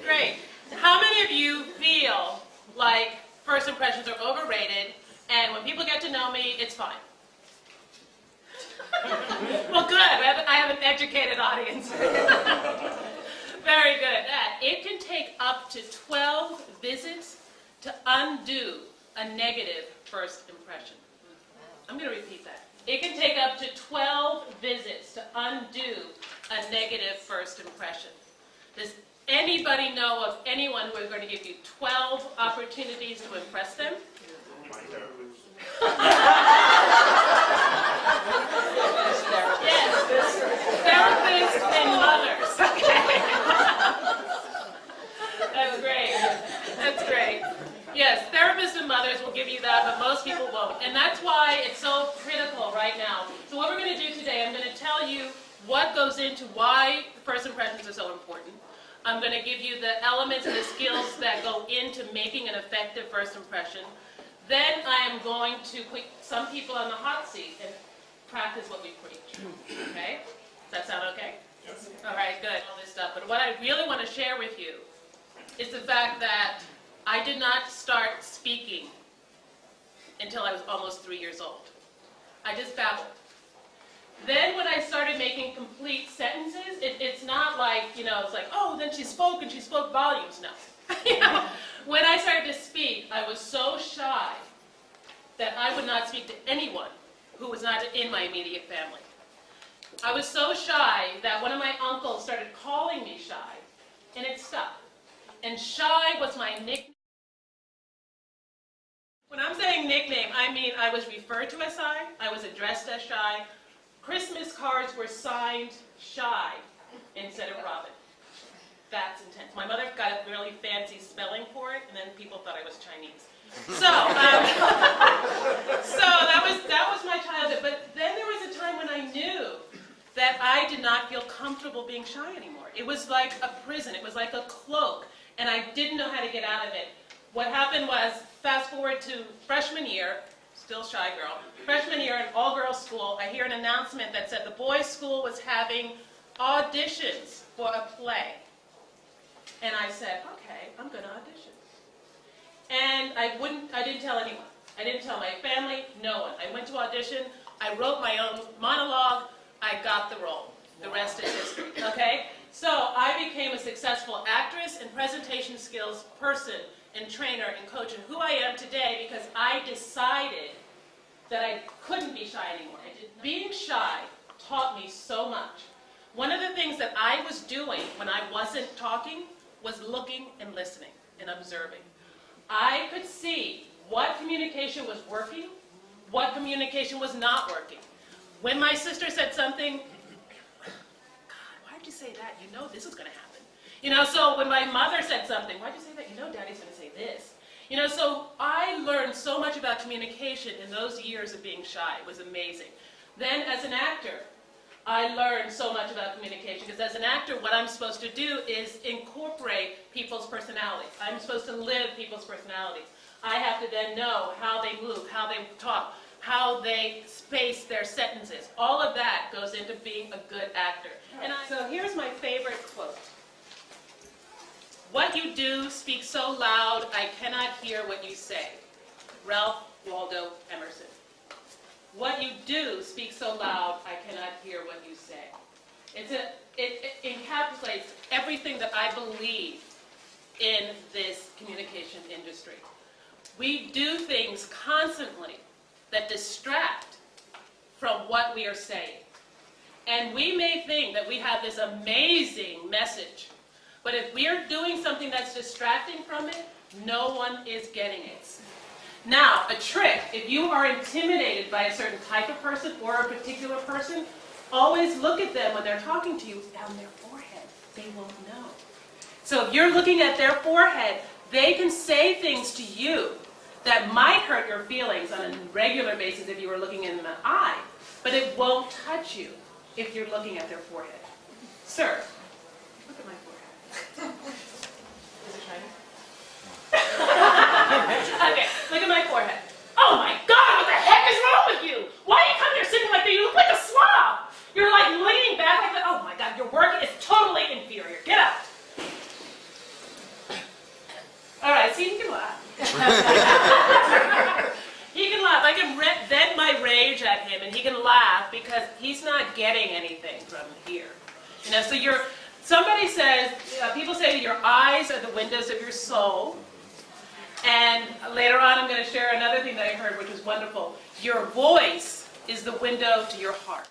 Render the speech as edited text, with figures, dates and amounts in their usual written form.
Great. How many of you feel like first impressions are overrated, and when people get to know me, it's fine? Well, good. I have an educated audience. Very good. It can take up to 12 visits to undo a negative first impression. I'm going to repeat that. It can take up to 12 visits to undo a negative first impression. Does anybody know of anyone who is going to give you 12 opportunities to impress them? Yes, therapists and mothers. That's great. That's great. Yes, therapists and mothers will give you that, but most people won't. And that's why it's so critical right now. So what we're going to do today, I'm going to tell you what goes into why first impressions are so important. I'm going to give you the elements and the skills that go into making an effective first impression. Then I am going to put some people on the hot seat and practice what we preach. Okay? Does that sound okay? Yes. All right, good. All this stuff. But what I really want to share with you is the fact that I did not start speaking until I was almost 3 years old. I just babbled. Then when I started making complete sentences, it's not like, it's like, oh, then she spoke and she spoke volumes. No. When I started to speak, I was so shy that I would not speak to anyone who was not in my immediate family. I was so shy that one of my uncles started calling me shy, and it stuck. And shy was my nickname. When I'm saying nickname, I mean I was referred to as shy, I was addressed as shy. Christmas cards were signed shy instead of Robyn. That's intense. My mother got a really fancy spelling for it, and then people thought I was Chinese. So, that was my childhood. But then there was a time when I knew that I did not feel comfortable being shy anymore. It was like a prison. It was like a cloak, and I didn't know how to get out of it. What happened was, fast forward to freshman year, still shy girl, freshman year in all-girls school, I hear an announcement that said the boys' school was having auditions for a play. And I said, okay, I'm going to audition. And I didn't tell anyone. I didn't tell my family, no one. I went to audition, I wrote my own monologue, I got the role. The rest is history, okay? So I became a successful actress and presentation skills person and trainer and coach, and who I am today because I decided that I couldn't be shy anymore. Being shy taught me so much. One of the things that I was doing when I wasn't talking was looking and listening and observing. I could see what communication was working, what communication was not working. When my sister said something, God, why'd you say that? You know this is going to happen. So when my mother said something, why'd you say that? You know Daddy's going to say this. So I learned so much about communication in those years of being shy. It was amazing. Then as an actor, I learned so much about communication because as an actor, what I'm supposed to do is incorporate people's personalities. I'm supposed to live people's personalities. I have to then know how they move, how they talk, how they space their sentences. All of that goes into being a good actor. So here's my favorite quote. What you do speaks so loud, I cannot hear what you say. Ralph Waldo Emerson. What you do speaks so loud, I cannot hear what you say. It encapsulates everything that I believe in this communication industry. We do things constantly that distract from what we are saying. And we may think that we have this amazing message, but if we are doing something that's distracting from it, no one is getting it. Now, a trick, if you are intimidated by a certain type of person or a particular person, always look at them when they're talking to you on their forehead. They won't know. So if you're looking at their forehead, they can say things to you that might hurt your feelings on a regular basis if you were looking in the eye, but it won't touch you if you're looking at their forehead. Sir, look at my forehead. Is it shiny? Okay, look at my forehead. Oh my God, what the heck is wrong with you? Why are you coming here sitting like that? You look like a slob. You're like leaning back like that. Oh my God, your work is totally inferior. Get out. getting anything from here. You know, so somebody says, people say that your eyes are the windows of your soul. And later on, I'm going to share another thing that I heard, which was wonderful. Your voice is the window to your heart.